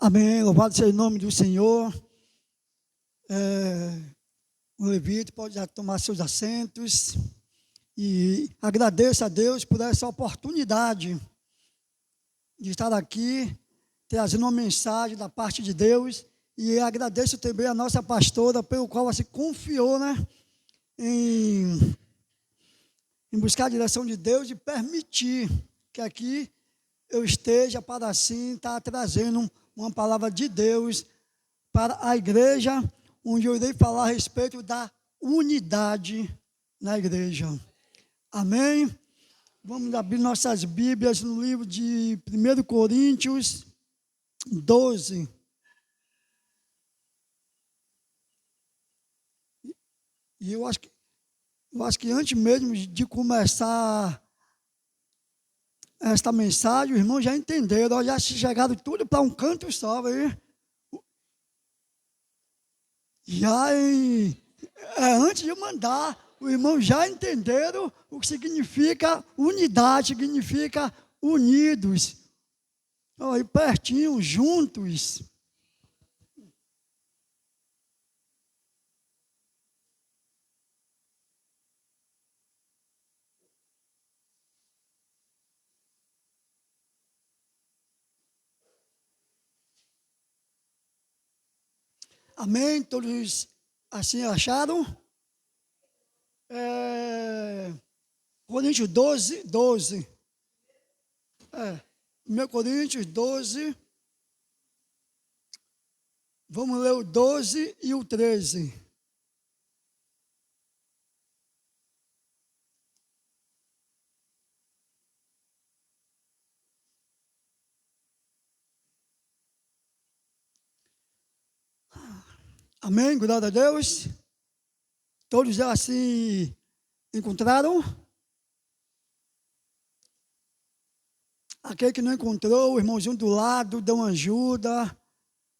Amém, louvado seja o nome do Senhor. O levita pode já tomar seus assentos e agradeço a Deus por essa oportunidade de estar aqui, trazendo uma mensagem da parte de Deus, e agradeço também a nossa pastora, pelo qual ela se confiou, em buscar a direção de Deus e permitir que aqui eu esteja para assim estar trazendo uma palavra de Deus para a igreja, onde eu irei falar a respeito da unidade na igreja. Amém? Vamos abrir nossas Bíblias no livro de 1 Coríntios 12. E eu acho que antes mesmo de começar esta mensagem, os irmãos já entenderam, já chegaram tudo para um canto só, aí. Antes de mandar, os irmãos já entenderam o que significa unidade, significa unidos, e pertinho, juntos. Amém? Todos assim acharam? Coríntios 12. 1 Coríntios 12. Vamos ler o 12 e o 13. Amém? Glória a Deus. Todos já se encontraram? Aquele que não encontrou, o irmãozinho do lado, dê uma ajuda,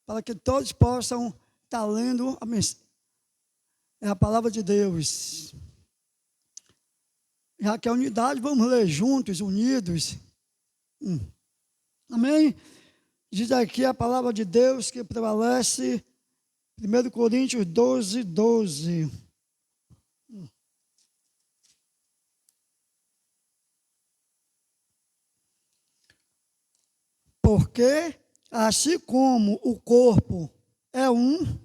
para que todos possam estar lendo a palavra de Deus. Já que a unidade, vamos ler juntos, unidos. Amém? Diz aqui a palavra de Deus que prevalece, 1 Coríntios 12. Porque, assim como o corpo é um,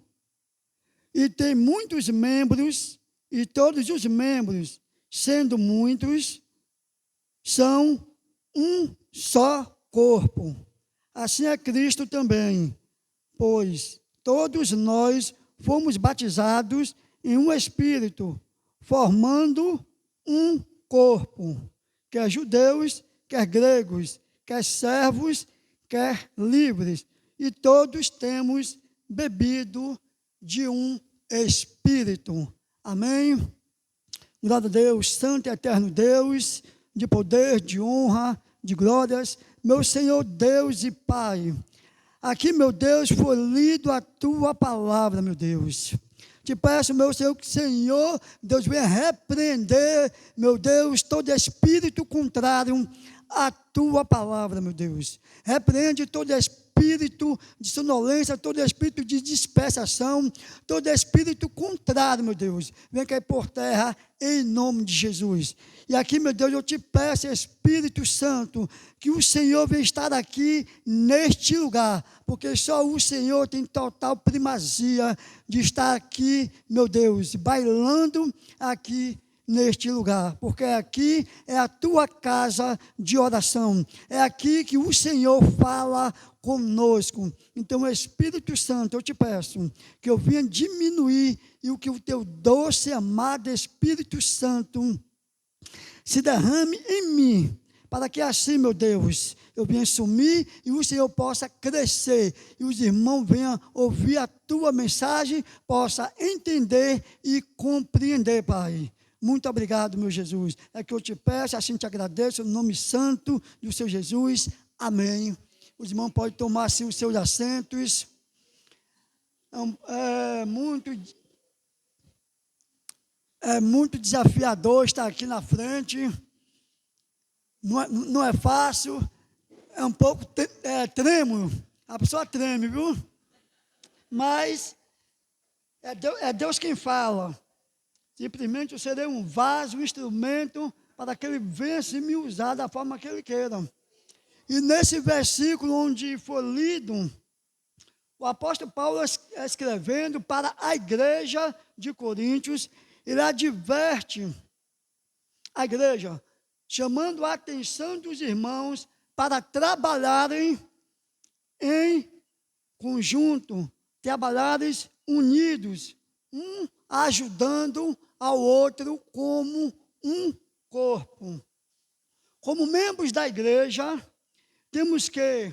e tem muitos membros, e todos os membros, sendo muitos, são um só corpo. Assim é Cristo também, pois todos nós fomos batizados em um Espírito, formando um corpo, quer judeus, quer gregos, quer servos, quer livres, e todos temos bebido de um Espírito. Amém? Glória a Deus, santo e eterno Deus, de poder, de honra, de glórias, meu Senhor Deus e Pai. Aqui, meu Deus, foi lido a tua palavra, meu Deus. Te peço, meu Senhor, que Senhor, Deus venha repreender, meu Deus, todo espírito contrário à tua palavra, meu Deus. Repreende todo espírito de sonolência, todo espírito de dispersação, todo espírito contrário, meu Deus. Vem cair por terra em nome de Jesus. E aqui, meu Deus, eu te peço, Espírito Santo, que o Senhor venha estar aqui neste lugar, porque só o Senhor tem total primazia de estar aqui, meu Deus, bailando aqui neste lugar, porque aqui é a tua casa de oração, é aqui que o Senhor fala conosco. Então, Espírito Santo, eu te peço que eu venha diminuir e o que o teu doce e amado Espírito Santo se derrame em mim, para que assim, meu Deus, eu venha sumir e o Senhor possa crescer, e os irmãos venham ouvir a tua mensagem, possa entender e compreender, Pai. Muito obrigado, meu Jesus. É que eu te peço, assim te agradeço, no nome santo do Senhor Jesus. Amém. Os irmãos podem tomar assim os seus assentos. É muito desafiador estar aqui na frente. Não é fácil. É um pouco trêmulo A pessoa treme, viu? Mas é Deus quem fala. Simplesmente eu serei um vaso, um instrumento para que Ele venha se me usar da forma que Ele queira. E nesse versículo onde foi lido, o apóstolo Paulo escrevendo para a igreja de Coríntios, ele adverte a igreja, chamando a atenção dos irmãos para trabalharem em conjunto, trabalharem unidos, um ajudando ao outro como um corpo. Como membros da igreja, temos que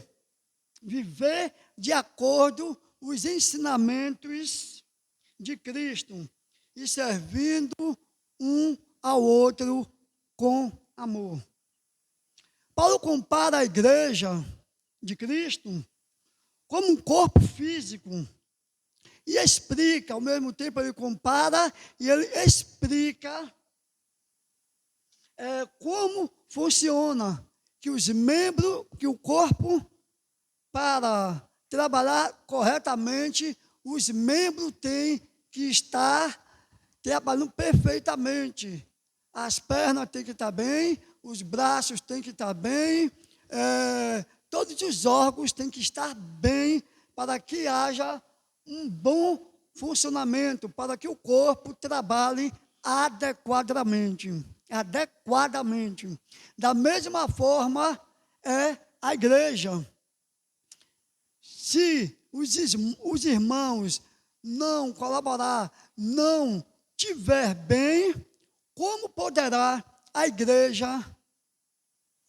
viver de acordo com os ensinamentos de Cristo e servindo um ao outro com amor. Paulo compara a igreja de Cristo como um corpo físico e explica, ao mesmo tempo ele compara e ele explica como funciona que os membros, que o corpo, para trabalhar corretamente, os membros têm que estar trabalhando perfeitamente. As pernas têm que estar bem, os braços têm que estar bem, todos os órgãos têm que estar bem para que haja um bom funcionamento, para que o corpo trabalhe adequadamente. Da mesma forma é a igreja. Se os irmãos não colaborar, não tiver bem, como poderá a igreja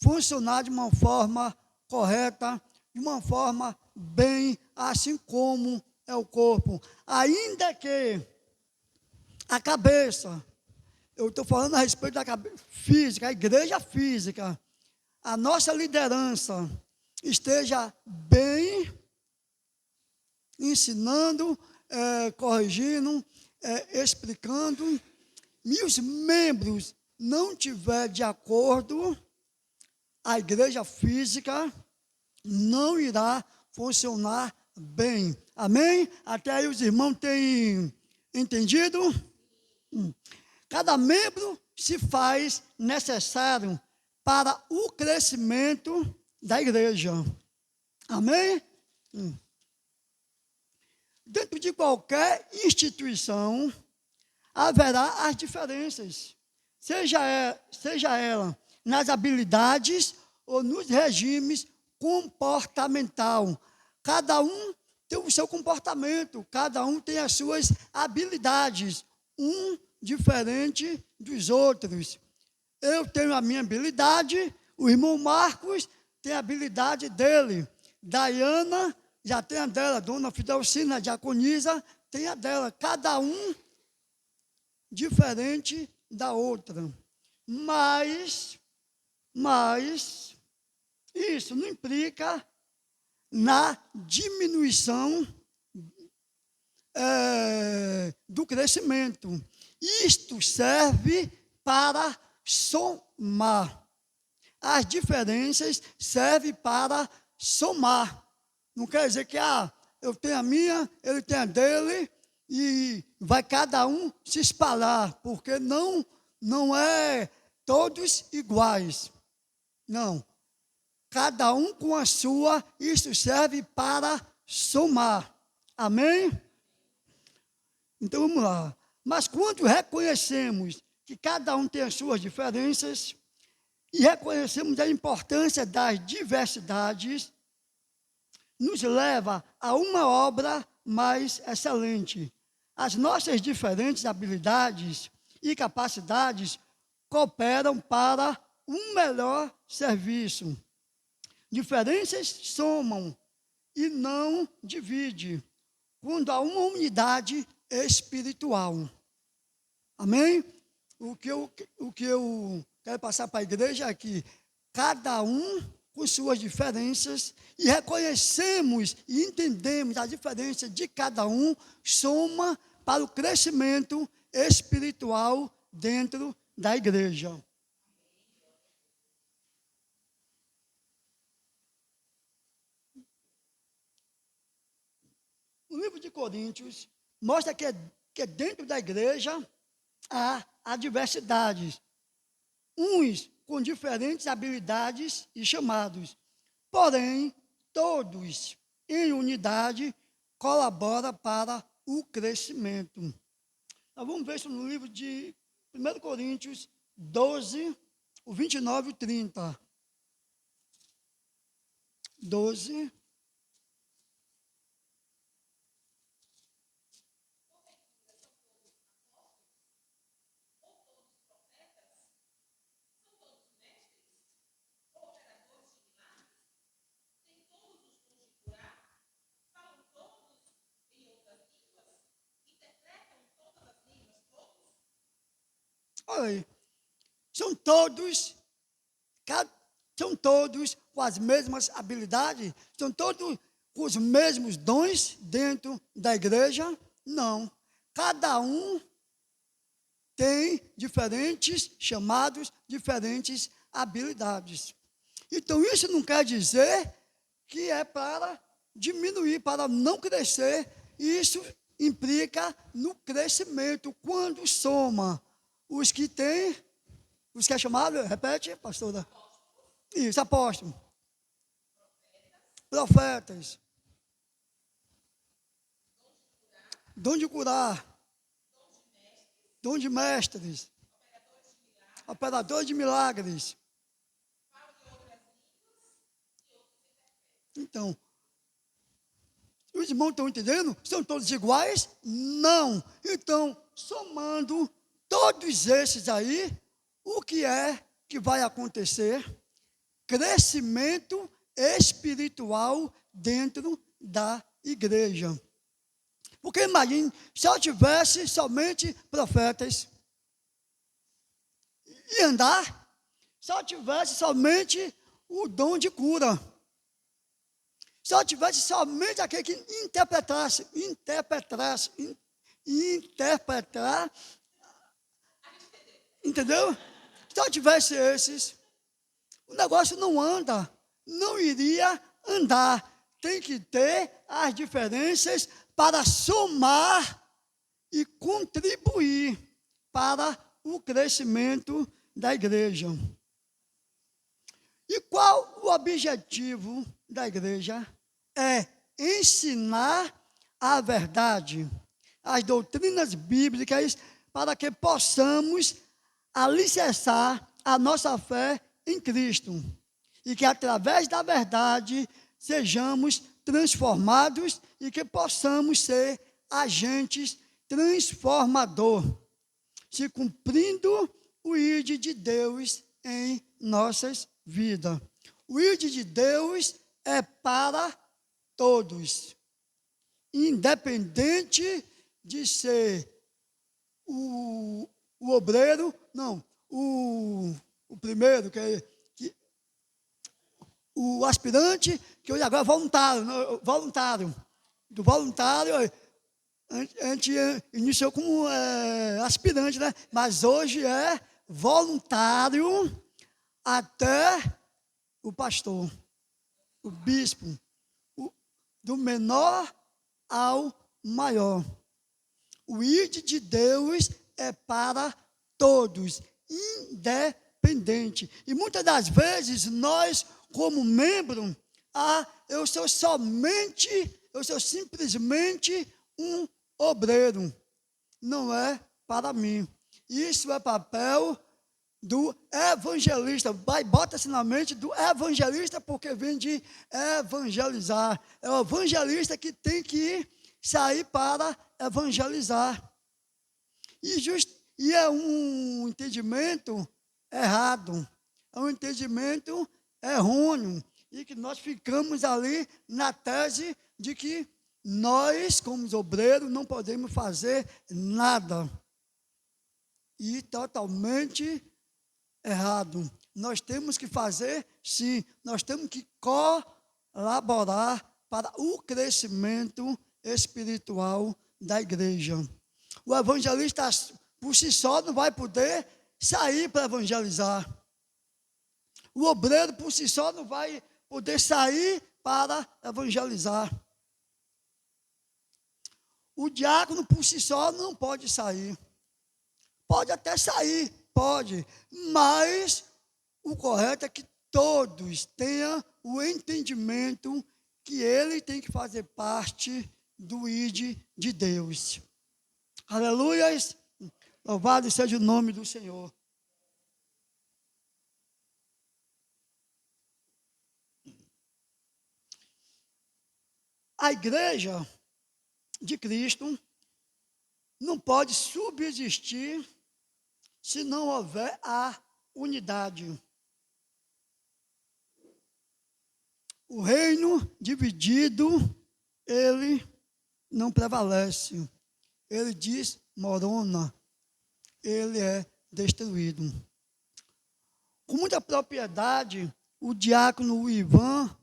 funcionar de uma forma correta, de uma forma bem, assim como é o corpo? Ainda que a cabeça, eu estou falando a respeito da cabeça física, a igreja física, a nossa liderança esteja bem, ensinando, corrigindo, explicando, e os membros não tiverem de acordo, a igreja física não irá funcionar bem. Amém? Até aí os irmãos têm entendido? Cada membro se faz necessário para o crescimento da igreja. Amém? Dentro de qualquer instituição, haverá as diferenças, seja ela nas habilidades ou nos regimes comportamental. Cada um tem o seu comportamento, cada um tem as suas habilidades, um diferente dos outros. Eu tenho a minha habilidade, o irmão Marcos tem a habilidade dele, Daiana já tem a dela, Dona Fidelcina, Diaconisa, tem a dela, cada um diferente da outra. Mas isso não implica na diminuição do crescimento. Isto serve para somar. As diferenças servem para somar. Não quer dizer que eu tenho a minha, ele tem a dele, e vai cada um se espalhar, porque não é todos iguais. Não. Cada um com a sua, isso serve para somar. Amém? Então vamos lá. Mas quando reconhecemos que cada um tem as suas diferenças e reconhecemos a importância das diversidades, nos leva a uma obra mais excelente. As nossas diferentes habilidades e capacidades cooperam para um melhor serviço. Diferenças somam e não dividem, quando há uma unidade espiritual. Amém? O que eu quero passar para a igreja é que cada um com suas diferenças, e reconhecemos e entendemos a diferença de cada um, soma para o crescimento espiritual dentro da igreja. no livro de Coríntios, mostra que dentro da igreja há adversidades. Uns com diferentes habilidades e chamados. Porém, todos em unidade colaboram para o crescimento. Nós vamos ver isso no livro de 1 Coríntios 12, o 29 e 30. 12. Olha aí, são todos com as mesmas habilidades? São todos com os mesmos dons dentro da igreja? Não. Cada um tem diferentes chamados, diferentes habilidades. Então, isso não quer dizer que é para diminuir, para não crescer. Isso implica no crescimento, quando soma os que têm, os que é chamado, repete, pastora. Isso, apóstolo. Profetas. Dom de curar. Dom de mestres. Operador de milagres. Então, os irmãos estão entendendo? São todos iguais? Não. Então, somando todos esses aí, o que é que vai acontecer? Crescimento espiritual dentro da igreja. Porque imagine, se eu tivesse somente profetas e andar, se eu tivesse somente o dom de cura, se eu tivesse somente aquele que interpretar, entendeu? Se eu tivesse esses, o negócio não anda, não iria andar. Tem que ter as diferenças para somar e contribuir para o crescimento da igreja. E qual o objetivo da igreja? É ensinar a verdade, as doutrinas bíblicas, para que possamos alicerçar a nossa fé em Cristo. E que através da verdade sejamos transformados e que possamos ser agentes transformador, se cumprindo o ID de Deus em nossas vidas. O ID de Deus é para todos, independente de ser o obreiro, não, o primeiro, o aspirante, que hoje agora é voluntário. Do voluntário, a gente iniciou como aspirante, né? Mas hoje é voluntário até o pastor, o bispo, do menor ao maior. O ID de Deus é para todos, independente. E muitas das vezes nós, como membro, eu sou simplesmente um obreiro. Não é para mim. Isso é papel do evangelista. Bota-se na mente do evangelista, porque vem de evangelizar. É o evangelista que tem que sair para evangelizar. E é um entendimento errado. É um entendimento errôneo. E que nós ficamos ali na tese de que nós, como obreiros, não podemos fazer nada. E totalmente errado. Nós temos que fazer, sim, nós temos que colaborar para o crescimento espiritual da igreja. O evangelista, por si só, não vai poder sair para evangelizar. O obreiro, por si só, não vai poder sair para evangelizar. o diácono por si só não pode sair. Pode até sair, pode, mas o correto é que todos tenham o entendimento que ele tem que fazer parte do ID de Deus. Aleluias! Louvado seja o nome do Senhor. A igreja de Cristo não pode subsistir se não houver a unidade. O reino dividido, ele não prevalece. Ele desmorona. Ele é destruído. Com muita propriedade, o diácono Ivan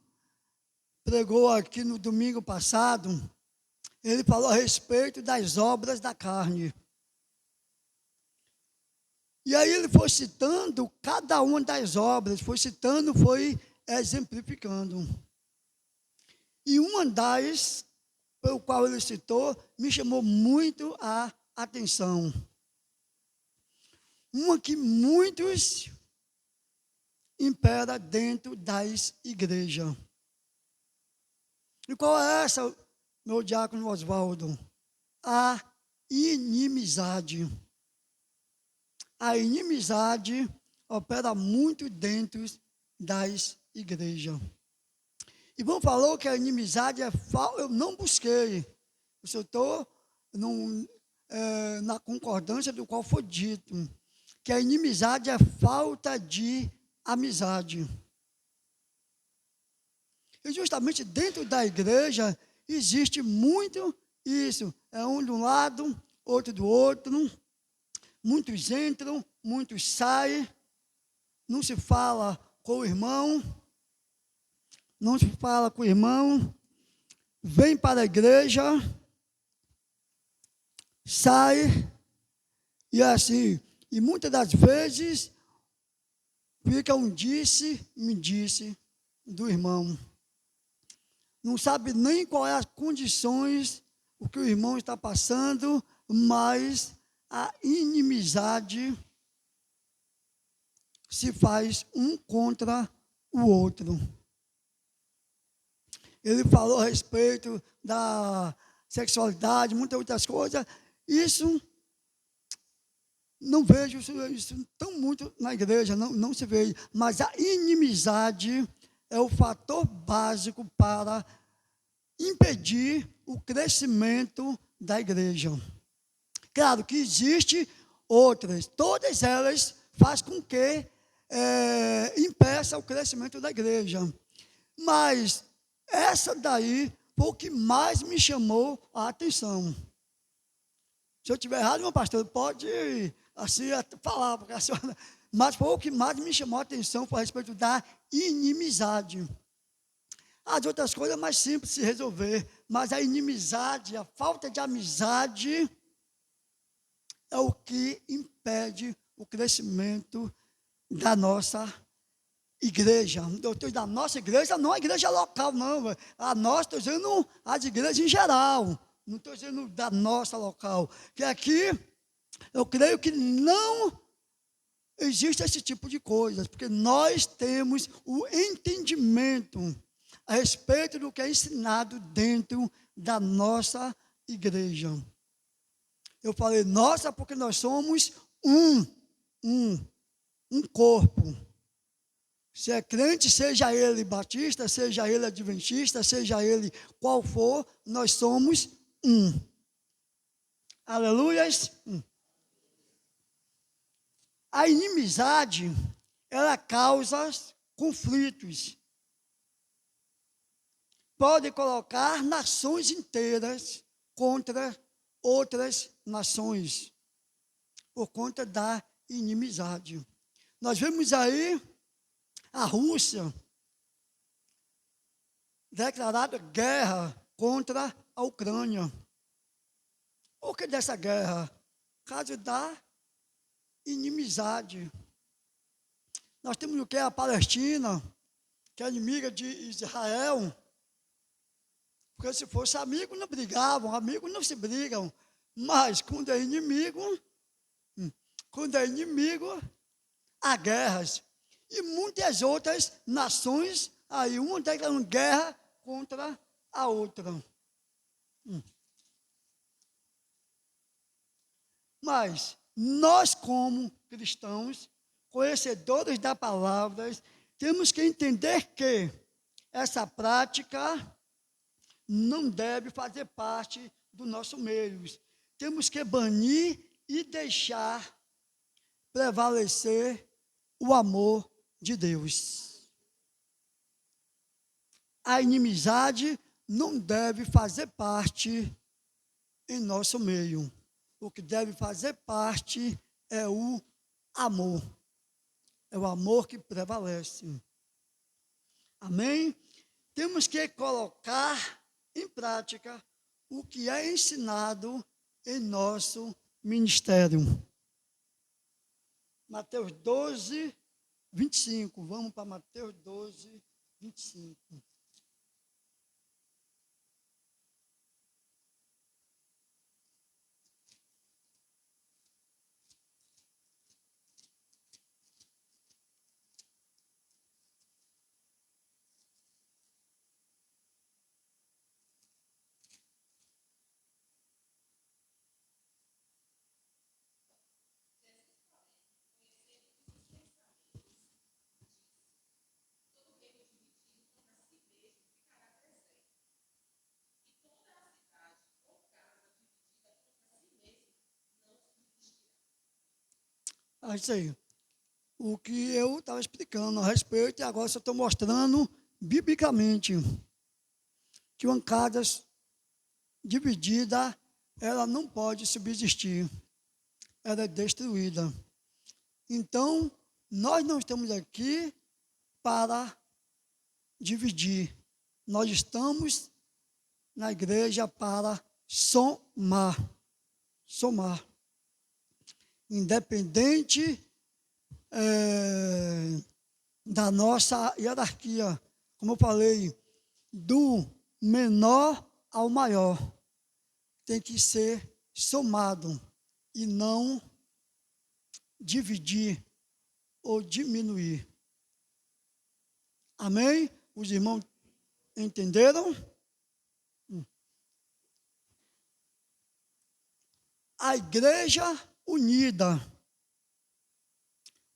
pregou aqui no domingo passado. Ele falou a respeito das obras da carne. E aí ele foi citando cada uma das obras, foi exemplificando. E uma das, pelo qual ele citou, me chamou muito a atenção. Uma que muitos impera dentro das igrejas. E qual é essa, meu diácono Oswaldo? A inimizade. A inimizade opera muito dentro das igrejas. E bom falou que a inimizade é falta. Eu não busquei. Eu estou na concordância do qual foi dito. Que a inimizade é falta de amizade. E justamente dentro da igreja existe muito isso. É um de um lado, outro do outro. Muitos entram, muitos saem. Não se fala com o irmão. Não se fala com o irmão. Vem para a igreja. Sai. E assim. E muitas das vezes fica um disse-me disse do irmão. Não sabe nem qual é as condições, o que o irmão está passando, mas a inimizade se faz um contra o outro. Ele falou a respeito da sexualidade, muitas outras coisas. Isso, não vejo isso tão muito na igreja, não se vê. Mas a inimizade é o fator básico para impedir o crescimento da igreja. Claro que existe outras, todas elas fazem com que impeça o crescimento da igreja. Mas essa daí foi o que mais me chamou a atenção. Se eu estiver errado, meu pastor, pode assim falar, porque a senhora, mas foi o que mais me chamou a atenção, foi a respeito da inimizade. As outras coisas é mais simples de se resolver, mas a inimizade, a falta de amizade é o que impede o crescimento da nossa igreja. Doutor, da nossa igreja, não a igreja local, não. A nossa, estou dizendo as igrejas em geral. Não estou dizendo da nossa local. Que aqui, eu creio que não existe esse tipo de coisas, porque nós temos o entendimento a respeito do que é ensinado dentro da nossa igreja. Eu falei, nossa, porque nós somos um corpo. Se é crente, seja ele batista, seja ele adventista, seja ele qual for, nós somos um. Aleluias. A inimizade, ela causa conflitos. Pode colocar nações inteiras contra outras nações, por conta da inimizade. Nós vemos aí a Rússia declarada guerra contra a Ucrânia. Por que dessa guerra? Por causa da inimizade. Nós temos o que? A Palestina, que é inimiga de Israel. Porque se fosse amigo, não brigavam, amigos não se brigam. Mas quando é inimigo, há guerras. E muitas outras nações, aí uma declarando guerra contra a outra. Mas nós, como cristãos, conhecedores da palavra, temos que entender que essa prática não deve fazer parte do nosso meio. Temos que banir e deixar prevalecer o amor de Deus. A inimizade não deve fazer parte em nosso meio. O que deve fazer parte é o amor. É o amor que prevalece. Amém? Temos que colocar em prática o que é ensinado em nosso ministério. Mateus 12, 25. Vamos para Mateus 12, 25. É isso aí. O que eu estava explicando a respeito, e agora só estou mostrando biblicamente que uma casa dividida, ela não pode subsistir, ela é destruída. Então, nós não estamos aqui para dividir, nós estamos na igreja para somar. Independente da nossa hierarquia, como eu falei, do menor ao maior, tem que ser somado e não dividir ou diminuir. Amém? Os irmãos entenderam? A igreja unida,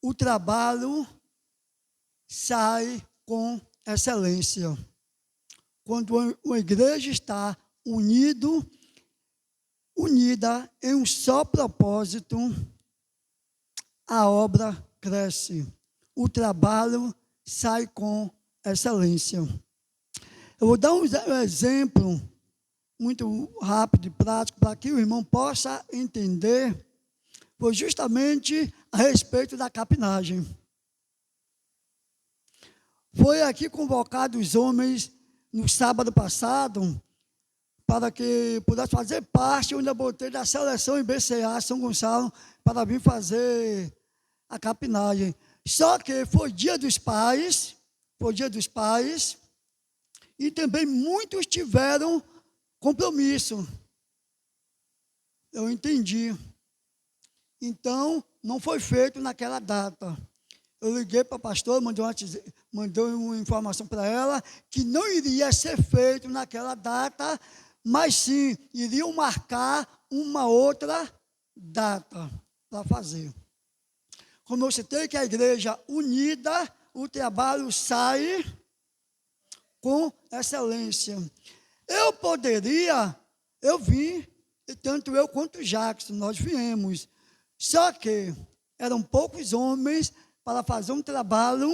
o trabalho sai com excelência. Quando uma igreja está unida em um só propósito, a obra cresce. O trabalho sai com excelência. Eu vou dar um exemplo muito rápido e prático para que o irmão possa entender, foi justamente a respeito da capinagem. Foi aqui convocado os homens no sábado passado para que pudesse fazer parte, onde eu botei da seleção em BCA São Gonçalo para vir fazer a capinagem. Só que foi dia dos pais, e também muitos tiveram compromisso. Eu entendi. Então, não foi feito naquela data. Eu liguei para a pastora, mandei uma informação para ela que não iria ser feito naquela data, mas sim, iriam marcar uma outra data para fazer. Como eu citei que a igreja unida, o trabalho sai com excelência. Eu vim, tanto eu quanto o Jackson, nós viemos. Só que eram poucos homens para fazer um trabalho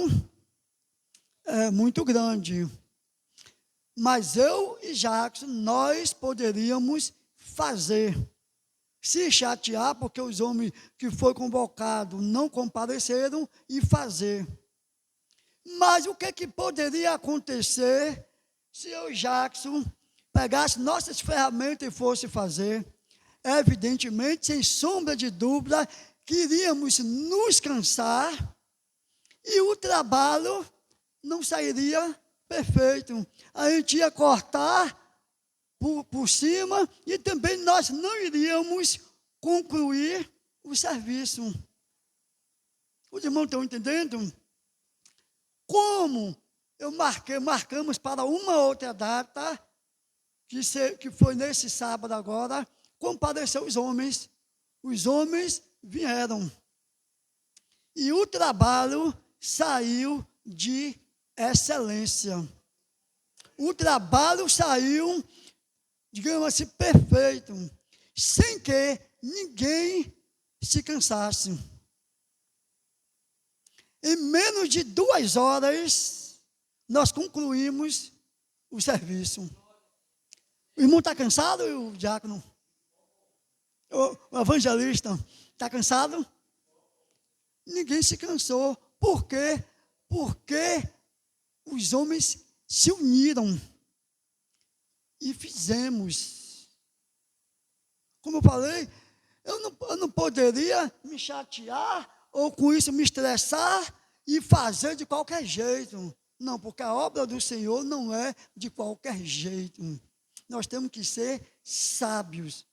muito grande. Mas eu e Jackson, nós poderíamos fazer. Se chatear, porque os homens que foram convocados não compareceram, e fazer. Mas o que poderia acontecer se eu e Jackson pegasse nossas ferramentas e fosse fazer? Evidentemente, sem sombra de dúvida, que iríamos nos cansar e o trabalho não sairia perfeito. A gente ia cortar por cima, e também nós não iríamos concluir o serviço. Os irmãos estão entendendo? Como marcamos para uma outra data, que foi nesse sábado agora, compareceu os homens vieram. E o trabalho saiu de excelência. O trabalho saiu, digamos assim, perfeito, sem que ninguém se cansasse. Em menos de 2 horas, nós concluímos o serviço. O irmão está cansado, o diácono? O evangelista está cansado? Ninguém se cansou. Por quê? Porque os homens se uniram e fizemos. Como eu falei, eu não poderia me chatear ou com isso me estressar e fazer de qualquer jeito. Não, porque a obra do Senhor não é de qualquer jeito. Nós temos que ser sábios.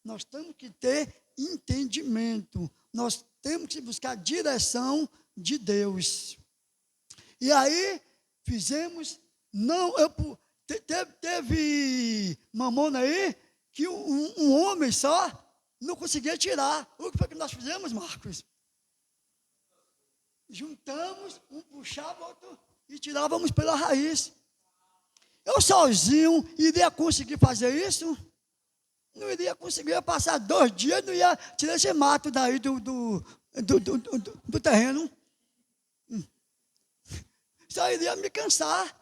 Nós temos que ter entendimento. Nós temos que buscar a direção de Deus. E aí, fizemos, teve mamona aí, que um homem só não conseguia tirar. O que foi que nós fizemos, Marcos? Juntamos, um puxava, outro, e tirávamos pela raiz. Eu sozinho iria conseguir fazer isso? Não iria conseguir, ia passar 2 dias, não ia tirar esse mato daí do terreno. Só iria me cansar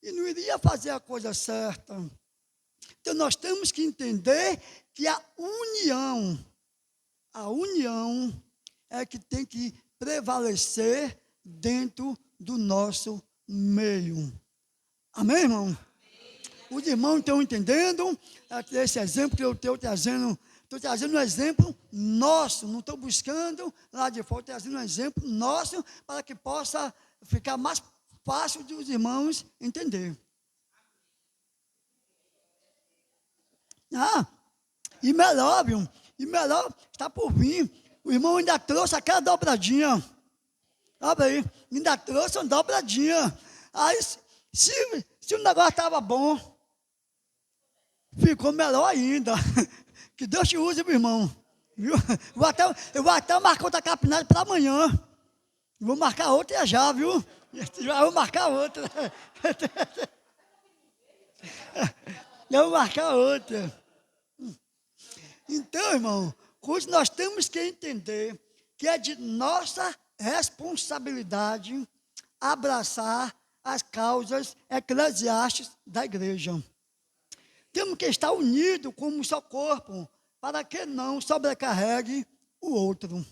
e não iria fazer a coisa certa. Então nós temos que entender que a união é que tem que prevalecer dentro do nosso meio. Amém, irmão? Os irmãos estão entendendo esse exemplo que eu estou trazendo um exemplo nosso, não estou buscando lá de fora, estou trazendo um exemplo nosso para que possa ficar mais fácil de os irmãos entender. E melhor, está por vir. O irmão ainda trouxe aquela dobradinha. Olha aí, ainda trouxe uma dobradinha. Aí, se o negócio estava bom, ficou melhor ainda. Que Deus te use, meu irmão. Viu? Eu vou até marcar outra capinagem para amanhã. Vou marcar outra já, viu? Já vou marcar outra. Já vou marcar outra. Então, irmão, hoje nós temos que entender que é de nossa responsabilidade abraçar as causas eclesiásticas da igreja. Temos que estar unidos como um só corpo, para que não sobrecarregue o outro.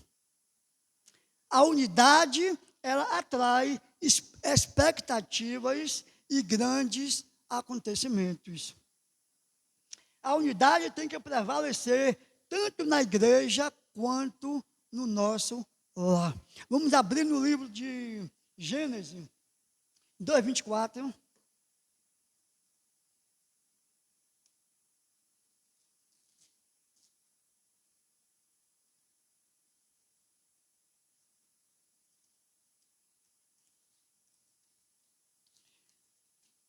A unidade, ela atrai expectativas e grandes acontecimentos. A unidade tem que prevalecer tanto na igreja quanto no nosso lar. Vamos abrir no livro de Gênesis 2:24.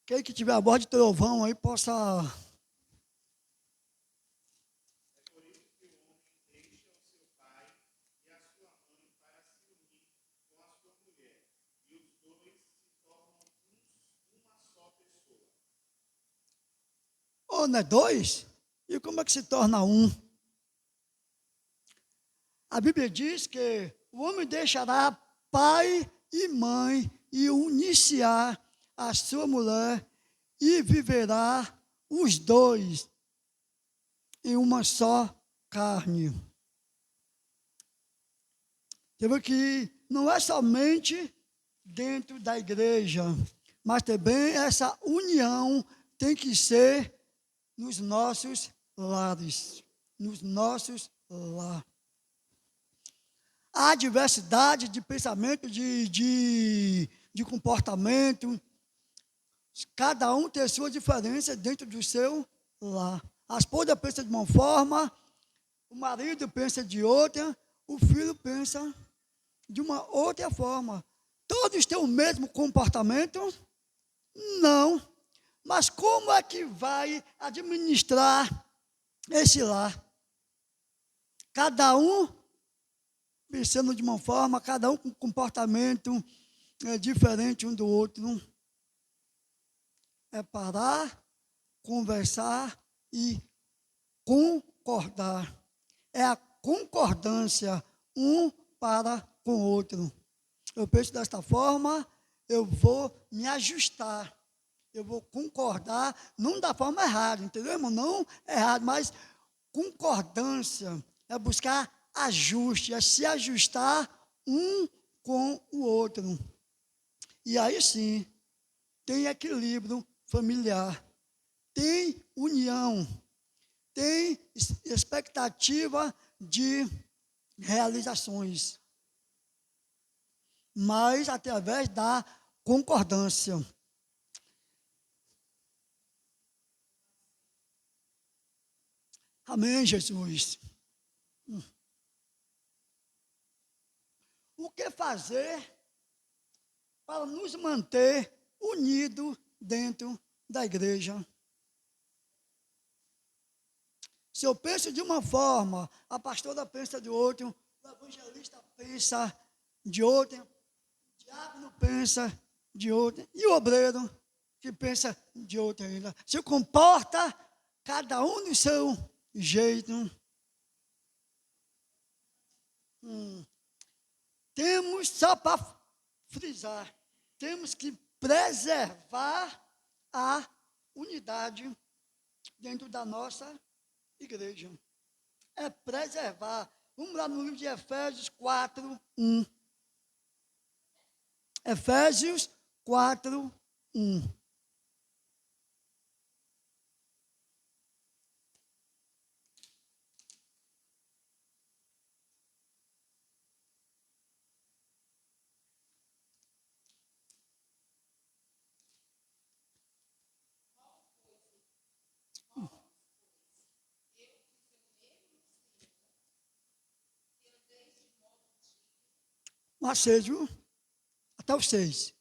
Quem que tiver a voz de trovão aí possa... Ou não é 2? E como é que se torna 1? A Bíblia diz que o homem deixará pai e mãe e unir-se-á a sua mulher e viverá os 2 em uma só carne. Então, que não é somente dentro da igreja, mas também essa união tem que ser nos nossos lares. Nos nossos lares. Há diversidade de pensamento, de comportamento. Cada um tem sua diferença dentro do seu lar. A esposa pensa de uma forma, o marido pensa de outra, o filho pensa de uma outra forma. Todos têm o mesmo comportamento? Não. Mas como é que vai administrar esse lar? Cada um pensando de uma forma, cada um com comportamento diferente um do outro. É parar, conversar e concordar. É a concordância um para com o outro. Eu penso desta forma, eu vou me ajustar, eu vou concordar, não da forma errada, entendeu, irmão? Não errado, mas concordância é buscar ajuste, é se ajustar um com o outro. E aí sim, tem equilíbrio familiar, tem união, tem expectativa de realizações, mas através da concordância. Amém, Jesus. O que fazer para nos manter unidos dentro da igreja? Se eu penso de uma forma, a pastora pensa de outra, o evangelista pensa de outra, o diácono pensa de outra, e o obreiro que pensa de outra ainda. Se comporta cada um do seu jeito. Temos, só para frisar, temos que preservar a unidade dentro da nossa igreja. É preservar. Vamos lá no livro de Efésios 4, 1. Efésios 4, 1. Mas 6, viu? Até o 6.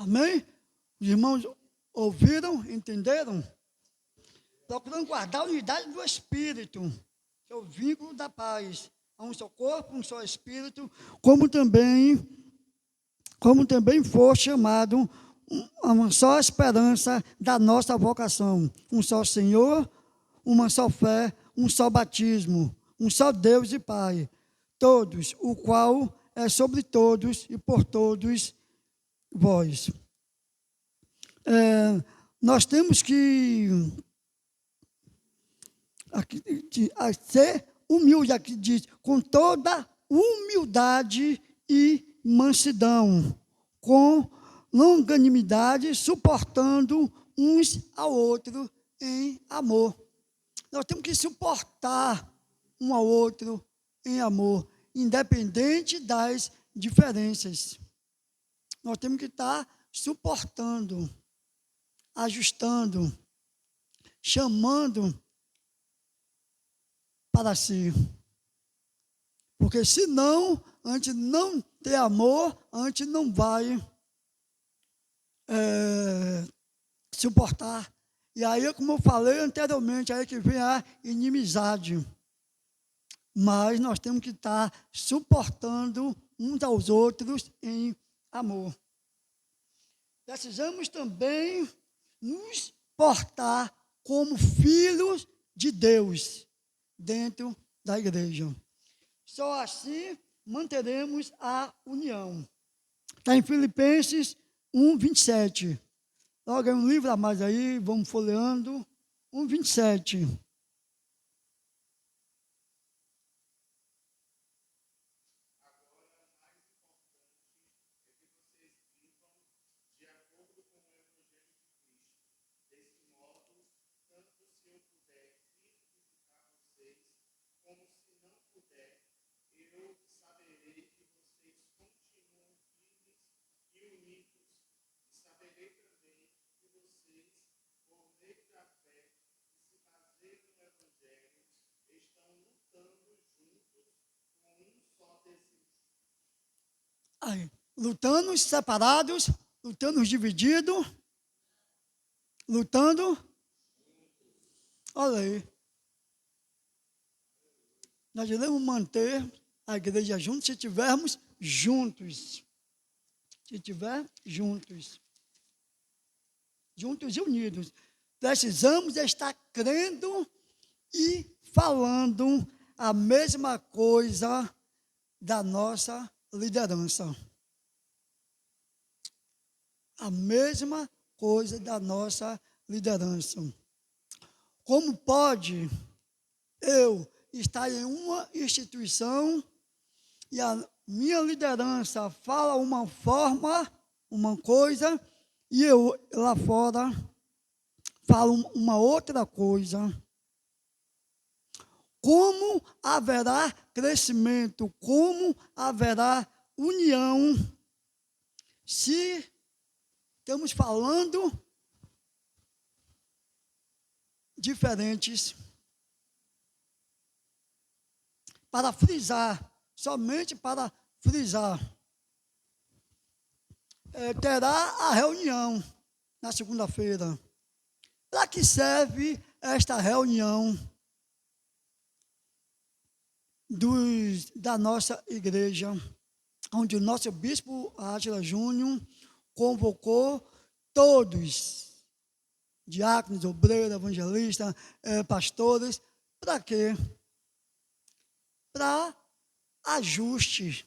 Amém? Os irmãos ouviram, entenderam? Procurando guardar a unidade do Espírito, que é o vínculo da paz. Há um só corpo, um só Espírito, como também for chamado a uma só esperança da nossa vocação. Um só Senhor, uma só fé, um só batismo, um só Deus e Pai. Todos, o qual é sobre todos e por todos vós. Nós temos que ser humilde, aqui diz, com toda humildade e mansidão, com longanimidade, suportando uns ao outro em amor. Nós temos que suportar um ao outro em amor, independente das diferenças. Nós temos que estar suportando, ajustando, chamando para si. Porque senão, a gente não ter amor, a gente não vai suportar E aí, como eu falei anteriormente, aí que vem a inimizade. Mas nós temos que estar suportando uns aos outros em amor. Precisamos também nos portar como filhos de Deus dentro da igreja. Só assim manteremos a união. Está em Filipenses 1:27. Logo, é um livro a mais aí, vamos folheando. 1:27. Aí, lutando separados, lutando divididos, lutando. Olha aí. Nós devemos manter a igreja juntos se estivermos juntos. Se estiver juntos. Juntos e unidos. Precisamos estar crendo e falando a mesma coisa da nossa liderança. A mesma coisa da nossa liderança. Como pode eu estar em uma instituição e a minha liderança fala uma forma, uma coisa, e eu lá fora falo uma outra coisa? Como haverá crescimento? Como haverá união se estamos falando diferentes? Para frisar, somente para frisar, terá a reunião na segunda-feira. Para que serve esta reunião da nossa igreja, onde o nosso bispo Átila Júnior convocou todos, diáconos, obreiros, evangelistas, pastores, para quê? Para ajuste,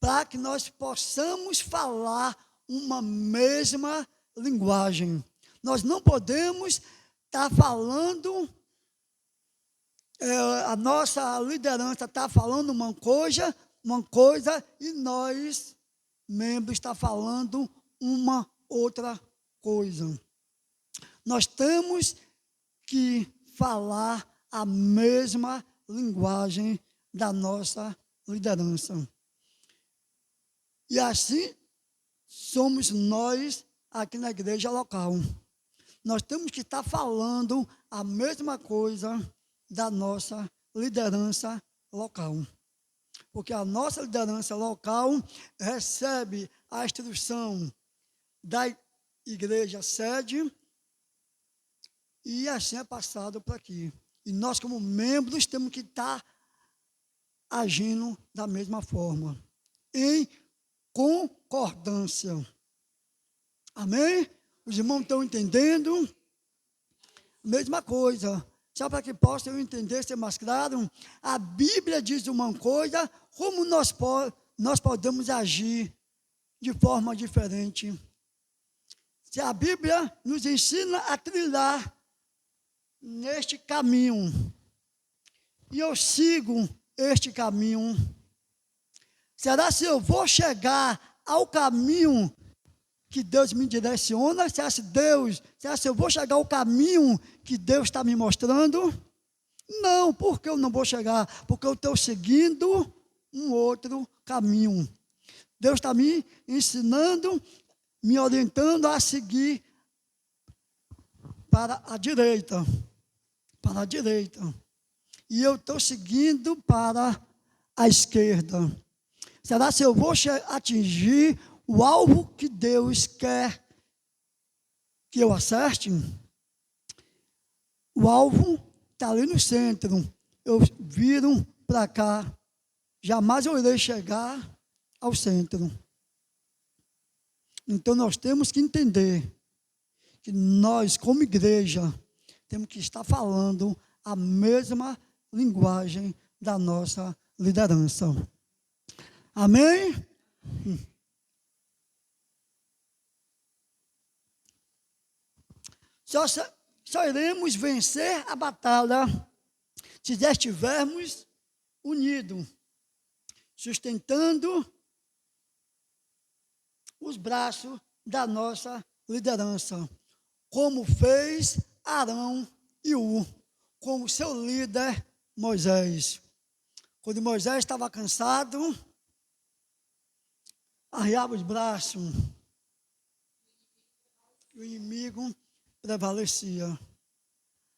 para que nós possamos falar uma mesma linguagem. Nós não podemos estar falando, a nossa liderança está falando uma coisa, e nós, membros, está falando uma outra coisa. Nós temos que falar a mesma linguagem da nossa liderança. E assim somos nós aqui na igreja local. Nós temos que estar falando a mesma coisa da nossa liderança local. Porque a nossa liderança local recebe a instrução da igreja sede e assim é passado para aqui. E nós, como membros, temos que estar agindo da mesma forma, em concordância. Amém? Os irmãos estão entendendo? Mesma coisa. Só para que possa eu entender, ser mais claro, a Bíblia diz uma coisa, como nós podemos agir de forma diferente. Se a Bíblia nos ensina a trilhar neste caminho, e eu sigo este caminho, será se eu vou chegar ao caminho que Deus me direciona? Será se eu vou chegar ao caminho que Deus está me mostrando? Não, porque eu não vou chegar? Porque eu estou seguindo um outro caminho. Deus está me ensinando, me orientando a seguir para a direita. Para a direita. E eu estou seguindo para a esquerda. Será se eu vou atingir o alvo que Deus quer que eu acerte? o alvo está ali no centro. Eu viro para cá. Jamais eu irei chegar ao centro. Então nós temos que entender que nós, como igreja, temos que estar falando a mesma linguagem da nossa liderança. Amém? Só iremos vencer a batalha se estivermos unidos, sustentando os braços da nossa liderança, como fez Arão e Ur, com o seu líder Moisés. Quando Moisés estava cansado, arriava os braços, o inimigo prevalecia.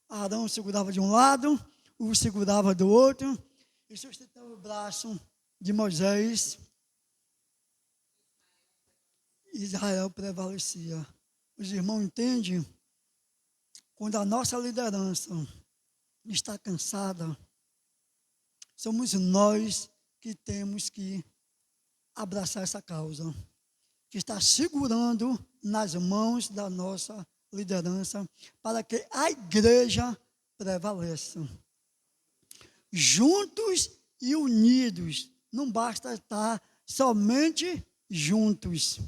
Arão segurava de um lado, Ur segurava do outro, e sustentava o braço de Moisés. Israel prevalecia. Os irmãos entendem? Quando a nossa liderança está cansada, somos nós que temos que abraçar essa causa, que está segurando nas mãos da nossa liderança, para que a igreja prevaleça. Juntos e unidos, não basta estar somente juntos.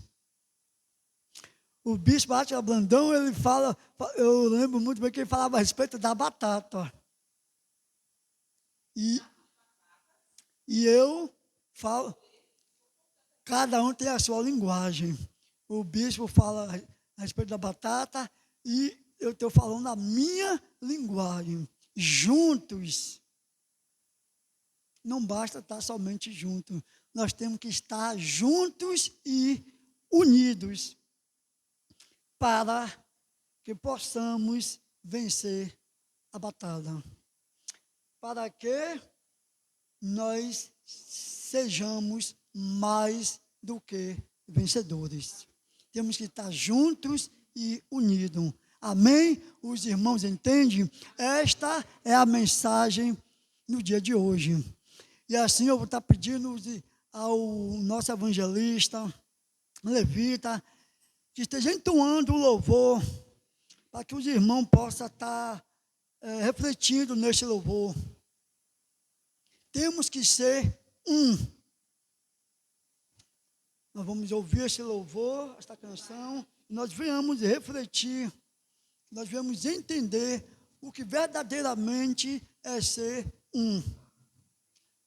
O bispo Átila Brandão, ele fala, eu lembro muito bem que ele falava a respeito da batata. E eu falo, cada um tem a sua linguagem. O bispo fala a respeito da batata e eu estou falando a minha linguagem. Juntos. Não basta estar somente juntos. Nós temos que estar juntos e unidos para que possamos vencer a batalha. Para que nós sejamos mais do que vencedores. Temos que estar juntos e unidos. Amém? Os irmãos entendem? Esta é a mensagem no dia de hoje. E assim eu vou estar pedindo ao nosso evangelista, levita, que esteja entoando o louvor, para que os irmãos possam estar refletindo neste louvor. Temos que ser um. Nós vamos ouvir esse louvor, esta canção, e nós venhamos refletir, nós venhamos entender o que verdadeiramente é ser um.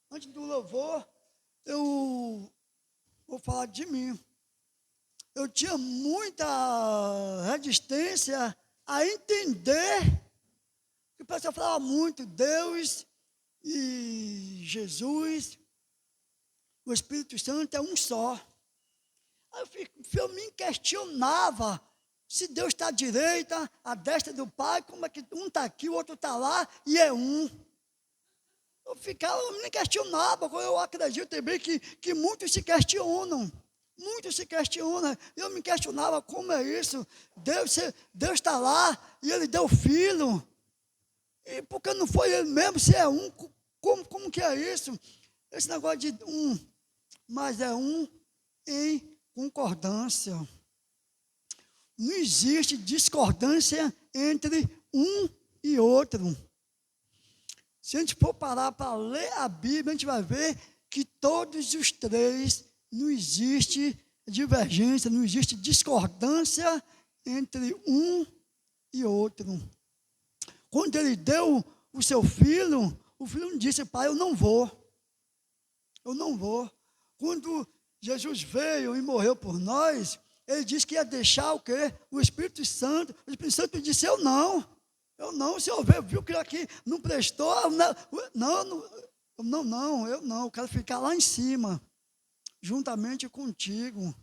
Antes do louvor, eu vou falar de mim. Eu tinha muita resistência a entender que o pessoal falava muito Deus e Jesus, o Espírito Santo é um só. Aí eu me questionava se Deus está à direita, à destra do Pai, como é que um está aqui, o outro está lá e é um. Eu me questionava, eu acredito também que muitos se questionam. Muitos se questionam. Eu me questionava como é isso. Deus está lá e Ele deu filho. E porque não foi Ele mesmo, se é um, como que é isso? Esse negócio de um, mas é um em concordância. Não existe discordância entre um e outro. Se a gente for parar para ler a Bíblia, a gente vai ver que todos os três, não existe divergência, não existe discordância entre um e outro. Quando ele deu o seu filho, o filho não disse, pai, eu não vou. Eu não vou. Quando Jesus veio e morreu por nós, ele disse que ia deixar o quê? O Espírito Santo. O Espírito Santo disse, eu não, o senhor viu que aqui não prestou, eu quero ficar lá em cima, juntamente contigo.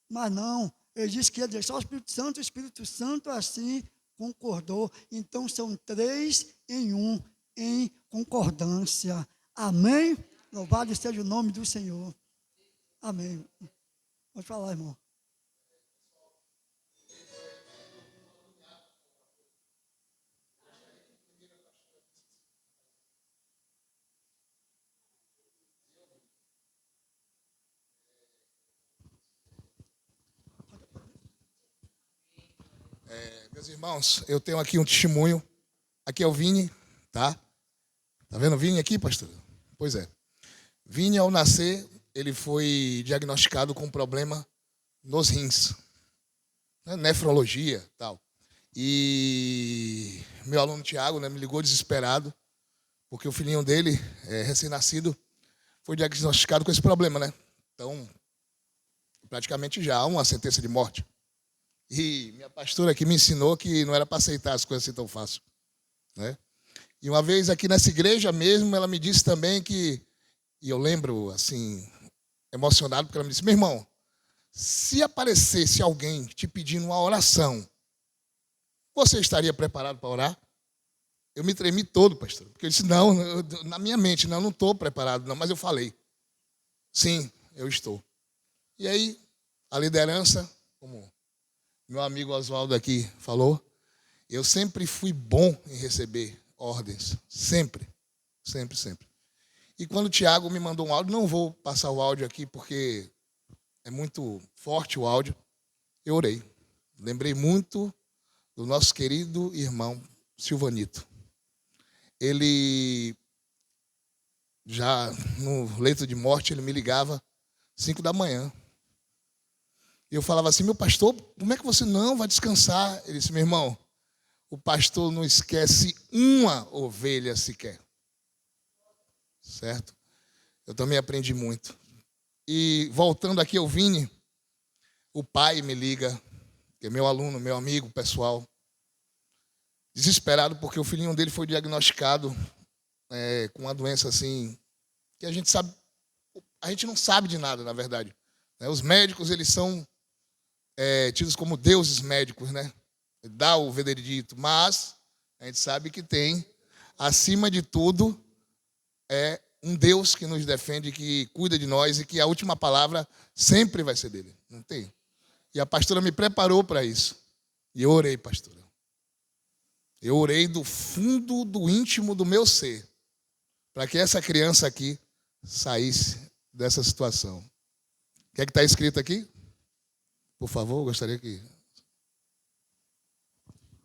Mas não, ele disse que ia deixar o Espírito Santo assim concordou. Então são três em um, em concordância. Amém? Louvado seja o nome do Senhor. Amém. Pode falar, irmão. Meus irmãos, eu tenho aqui um testemunho. Aqui é o Vini, tá? Tá vendo o Vini aqui, pastor? Pois é. Vini, ao nascer, ele foi diagnosticado com um problema nos rins, né? Nefrologia e tal. E meu aluno Tiago, né, me ligou desesperado, porque o filhinho dele, recém-nascido, foi diagnosticado com esse problema, né? Então, praticamente já há uma sentença de morte. E minha pastora aqui me ensinou que não era para aceitar as coisas assim tão fácil, né? E uma vez aqui nessa igreja mesmo, ela me disse também que, e eu lembro, assim, emocionado, porque ela me disse: meu irmão, se aparecesse alguém te pedindo uma oração, você estaria preparado para orar? Eu me tremi todo, pastor, porque eu disse: não, na minha mente, não estou preparado, não, mas eu falei: sim, eu estou. E aí, a liderança, como meu amigo Oswaldo aqui falou, eu sempre fui bom em receber ordens. Sempre. Sempre, sempre. E quando o Tiago me mandou um áudio, não vou passar o áudio aqui porque é muito forte o áudio, eu orei. Lembrei muito do nosso querido irmão Silvanito. Ele, já no leito de morte, ele me ligava 5 da manhã. E eu falava assim: meu pastor, como é que você não vai descansar? Ele disse: meu irmão, o pastor não esquece uma ovelha sequer. Certo? Eu também aprendi muito. E voltando aqui ao Vini, o pai me liga, que é meu aluno, meu amigo pessoal, desesperado porque o filhinho dele foi diagnosticado com uma doença assim, que a gente não sabe de nada, na verdade. Os médicos, eles são tidos como deuses médicos, né? Dá o veredito, mas a gente sabe que tem, acima de tudo, um Deus que nos defende, que cuida de nós e que a última palavra sempre vai ser dele. Não tem. E a pastora me preparou para isso. E eu orei, pastora. Eu orei do fundo do íntimo do meu ser, para que essa criança aqui saísse dessa situação. O que é que está escrito aqui? Por favor, eu gostaria que...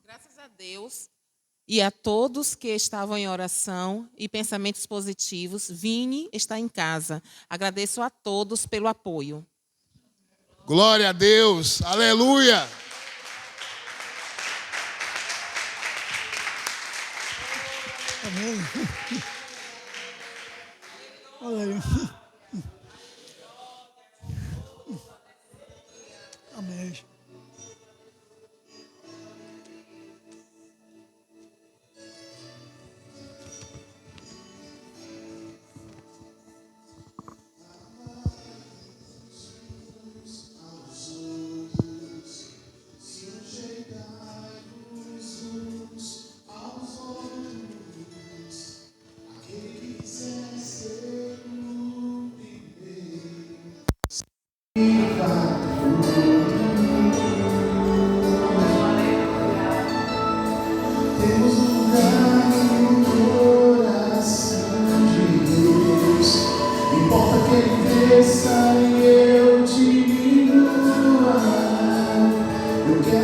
Graças a Deus e a todos que estavam em oração e pensamentos positivos, Vini está em casa. Agradeço a todos pelo apoio. Glória a Deus, aleluia! Amém. Aleluia. Amém.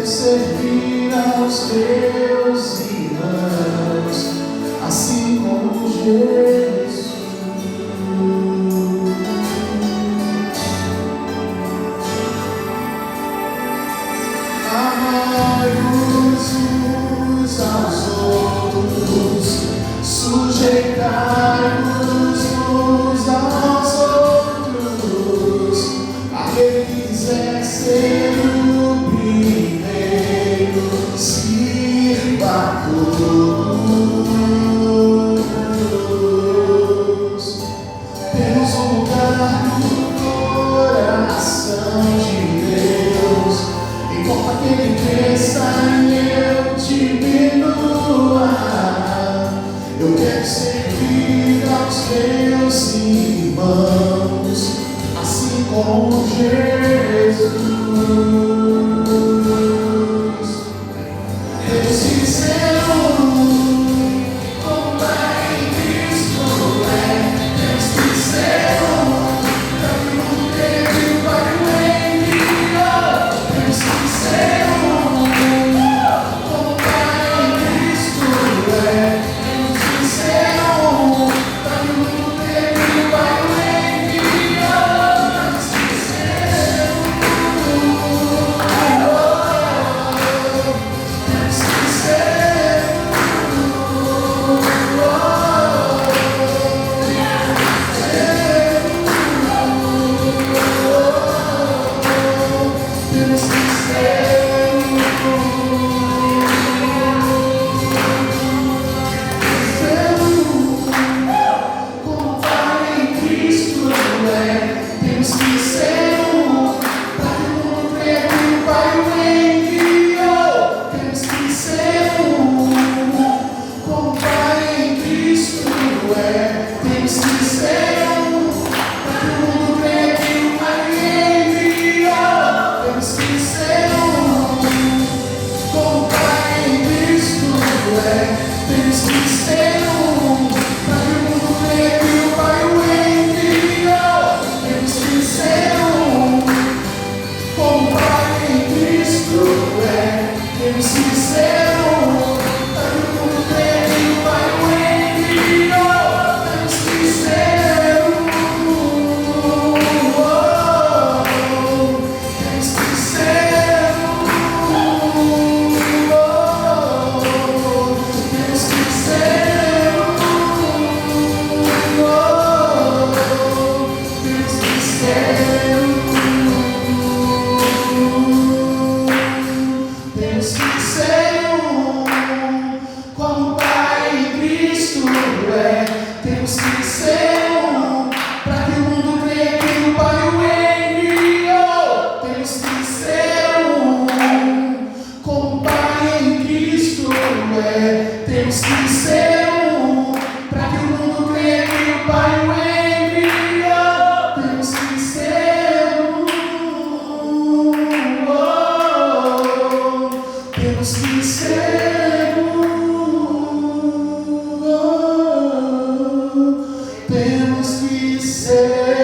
Servir aos teus irmãos, assim como Jesus. Amai-vos uns aos outros, sujeitai-vos uns aos outros. Aquele que quiser ser o primeiro, sirva a todos. Temos um lugar no coração de Deus. Importa que ele cresça e eu diminua. temos que ser um, como o Pai em Cristo é. Temos que ser um, para que o mundo creia que o Pai o enviou. Temos que ser um, como o Pai em Cristo é. Temos que ser um, para que o mundo creia que o Pai o enviou. Temos que ser um, temos que ser um, temos que ser